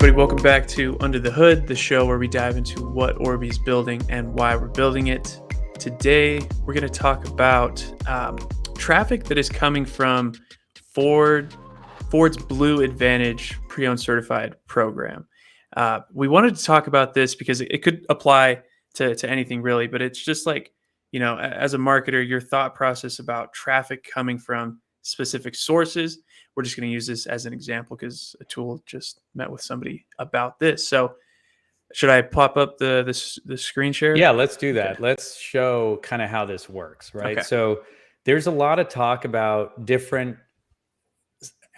everybody, welcome back to Under the Hood, the show where we dive into what Orbee's building and why we're building it. Today, we're going to talk about traffic that is coming from Ford's Blue Advantage pre-owned certified program. We wanted to talk about this because it could apply to anything really, but it's just like, as a marketer, your thought process about traffic coming from specific sources. We're just going to use this as an example because a tool just met with somebody about this. So should I pop up the screen share? Yeah, let's do that. Okay. Let's show kind of how this works, right? Okay. So there's a lot of talk about different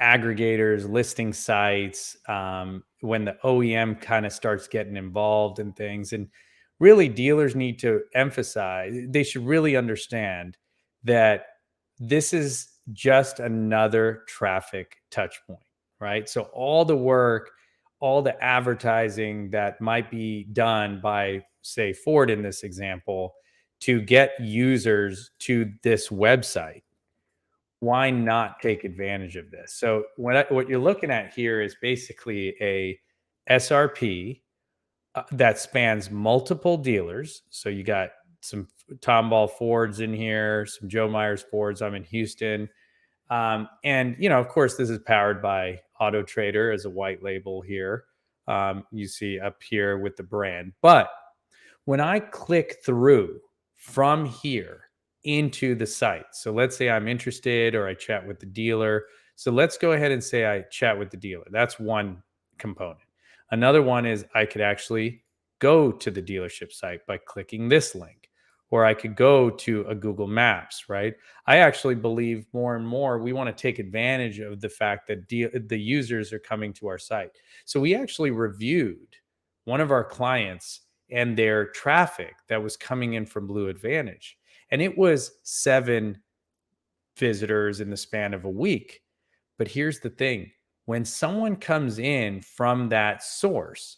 aggregators, listing sites, when the OEM kind of starts getting involved in things. And really, dealers need to emphasize, they should really understand that this is just another traffic touch point, right? So all the work, all the advertising that might be done by, say, Ford in this example, to get users to this website, why not take advantage of this? So what you're looking at here is basically a SRP that spans multiple dealers. So you got some Tomball Fords in here, some Joe Myers Fords. I'm in Houston. And, of course, this is powered by Auto Trader as a white label here. You see up here with the brand. But when I click through from here into the site, so let's say I'm interested or I chat with the dealer. So let's go ahead and say I chat with the dealer. That's one component. Another one is I could actually go to the dealership site by clicking this link, or I could go to a Google Maps, right? I actually believe more and more we want to take advantage of the fact that the users are coming to our site. So we actually reviewed one of our clients and their traffic that was coming in from Blue Advantage. And it was 7 visitors in the span of a week. But here's the thing. When someone comes in from that source,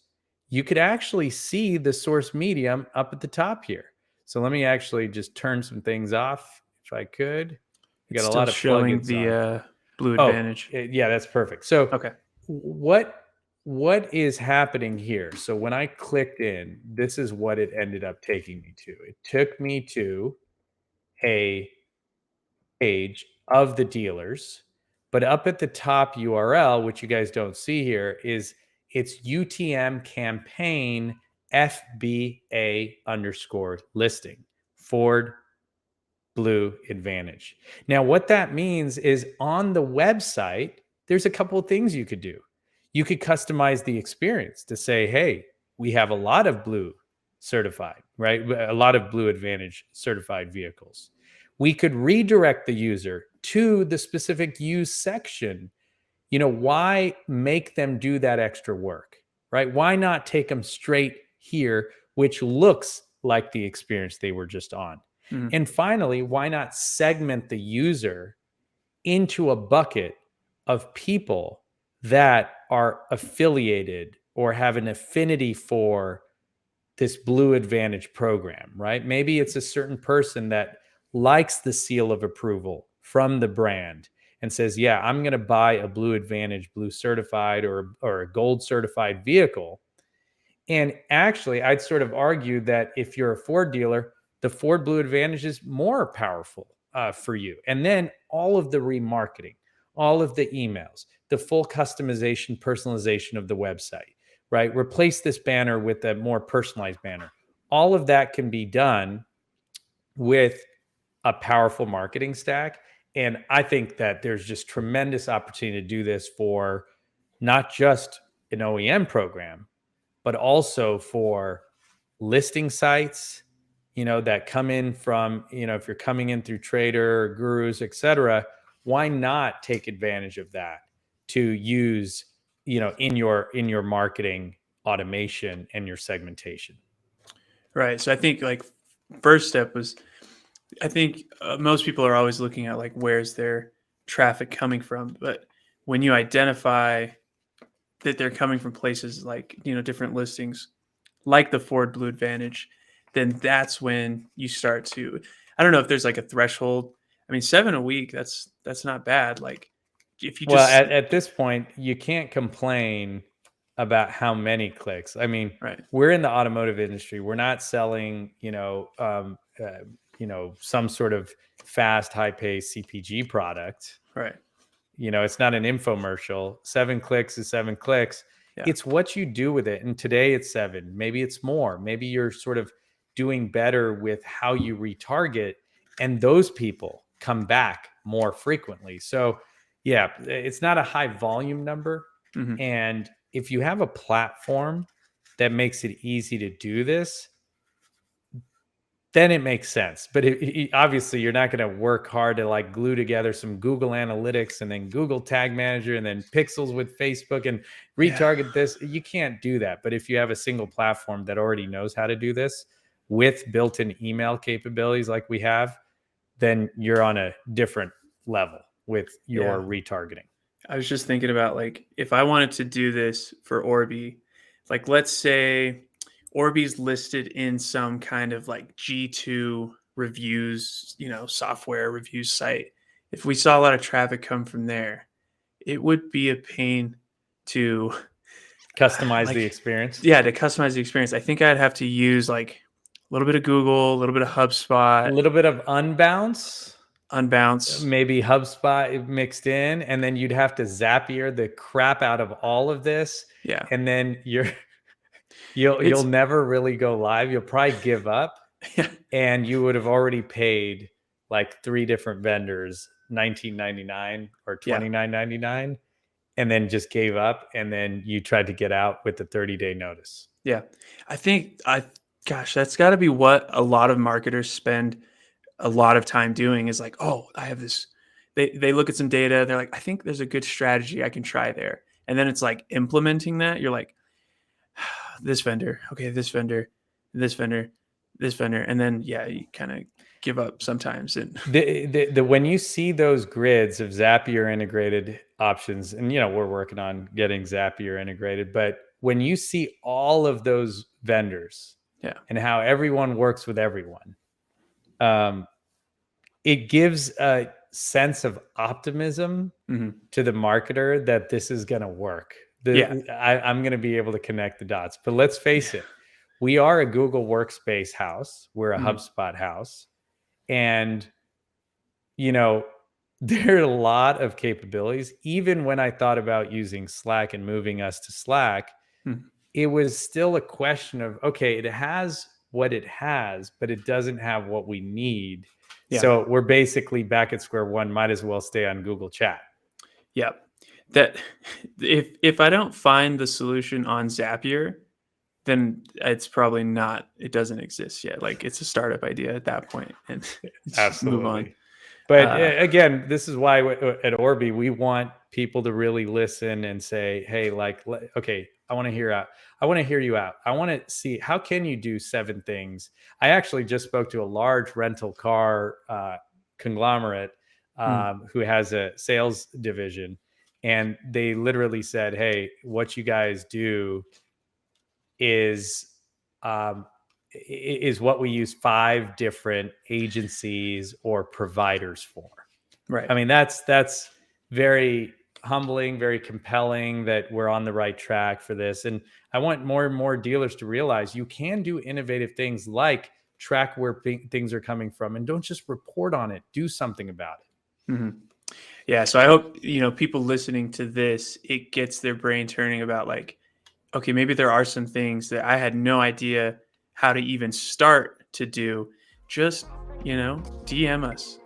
you could actually see the source medium up at the top here. So let me actually just turn some things off if I could. We It's got a still lot of showing plugins on. the Blue Oh, Advantage. yeah, that's perfect. So Okay. what is happening here? So when I clicked in, this is what it ended up taking me to. It took me to a page of the dealers, but up at the top URL, which you guys don't see here, is it's UTM campaign FBA underscore listing, Ford Blue Advantage. Now, what that means is on the website, there's a couple of things you could do. You could customize the experience to say, hey, we have a lot of Blue certified, right? A lot of Blue Advantage certified vehicles. We could redirect the user to the specific use section. Why make them do that extra work, right? Why not take them straight here, which looks like the experience they were just on? Mhm. And finally, why not segment the user into a bucket of people that are affiliated or have an affinity for this Blue Advantage program, right? Maybe it's a certain person that likes the seal of approval from the brand and says, yeah, I'm going to buy a Blue Advantage, Blue certified or a gold certified vehicle. And actually, I'd sort of argue that if you're a Ford dealer, the Ford Blue Advantage is more powerful for you. And then all of the remarketing, all of the emails, the full customization, personalization of the website, right? Replace this banner with a more personalized banner. All of that can be done with a powerful marketing stack. And I think that there's just tremendous opportunity to do this for not just an OEM program, but also for listing sites, that come in from, if you're coming in through Trader, Gurus, etc. Why not take advantage of that to use, in your marketing automation and your segmentation? Right. So I think like first step was I think most people are always looking at like where's their traffic coming from, but when you identify that they're coming from places like different listings like the Ford Blue Advantage, then that's when you start to. I don't know if there's like a threshold. I mean, 7 a week, that's not bad. Like if you Well, just at this point, you can't complain about how many clicks. I mean, Right. we're in the automotive industry. We're not selling, some sort of fast, high paced CPG product. Right. It's not an infomercial. 7 clicks is 7 clicks. Yeah. It's what you do with it. And today it's 7. Maybe it's more. Maybe you're sort of doing better with how you retarget, and those people come back more frequently. So, yeah, it's not a high volume number. Hmm. And if you have a platform that makes it easy to do this, then it makes sense. But obviously, you're not going to work hard to like glue together some Google Analytics and then Google Tag Manager and then pixels with Facebook and Yeah. retarget this. You can't do that. But if you have a single platform that already knows how to do this with built-in email capabilities like we have, then you're on a different level with Yeah. your retargeting. I was just thinking about like if I wanted to do this for Orbee, like let's say Orbee's listed in some kind of like G2 reviews, software reviews site. If we saw a lot of traffic come from there, it would be a pain to Customize the like, experience. yeah, to customize the experience. I think I'd have to use like a little bit of Google, a little bit of A HubSpot, little bit of unbounce, Unbounce. maybe HubSpot mixed in, and then you'd have to Zapier the crap out of all of this, Yeah. and then you'll It's never really go live. You'll probably give up, yeah. and you would have already paid like 3 different vendors $19.99 or Yeah. $29.99, and then just gave up, and then you tried to get out with the 30-day notice. Yeah. Gosh, that's got to be what a lot of marketers spend a lot of time doing is like, oh, I have this. They look at some data. They're like, I think there's a good strategy I can try there. And then it's like implementing that. You're like, this vendor, okay, this vendor, this vendor, this vendor. And then, yeah, you kind of give up sometimes. And The when you see those grids of Zapier integrated options, and we're working on getting Zapier integrated, but when you see all of those vendors yeah. and how everyone works with everyone, it gives a sense of optimism Hmm. to the marketer that this is going to work. Yeah. I'm going to be able to connect the dots. But let's face it, we are a Google Workspace house. We're a Mhm. HubSpot house. And, there are a lot of capabilities. Even when I thought about using Slack and moving us to Slack, Mhm. it was still a question of, okay, it has what it has, but it doesn't have what we need. Yeah. So we're basically back at square one, might as well stay on Google Chat. Yeah. That if I don't find the solution on Zapier, then it's probably not. It doesn't exist yet. Like it's a startup idea at that point, and just move on. Absolutely. But Uh, again, this is why at Orbee, we want people to really listen and say, hey, okay, I want to hear out. I want to hear you out. I want to see, how can you do 7 things? I actually just spoke to a large rental car conglomerate mm, who has a sales division. And they literally said, hey, what you guys do is um, is what we use 5 different agencies or providers for. right. I mean, that's very humbling, very compelling that we're on the right track for this. And I want more and more dealers to realize you can do innovative things like track where things are coming from, and don't just report on it. Do something about it. Hmm. Yeah. So I hope people listening to this, it gets their brain turning about like, okay, maybe there are some things that I had no idea how to even start to do. Just DM us,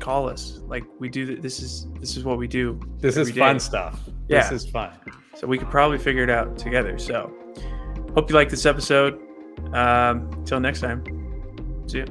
call us. Like we do. This is what we do. This is every day. fun stuff. Yeah. This is fun. So we could probably figure it out together. So hope you like this episode. Till next time. See ya.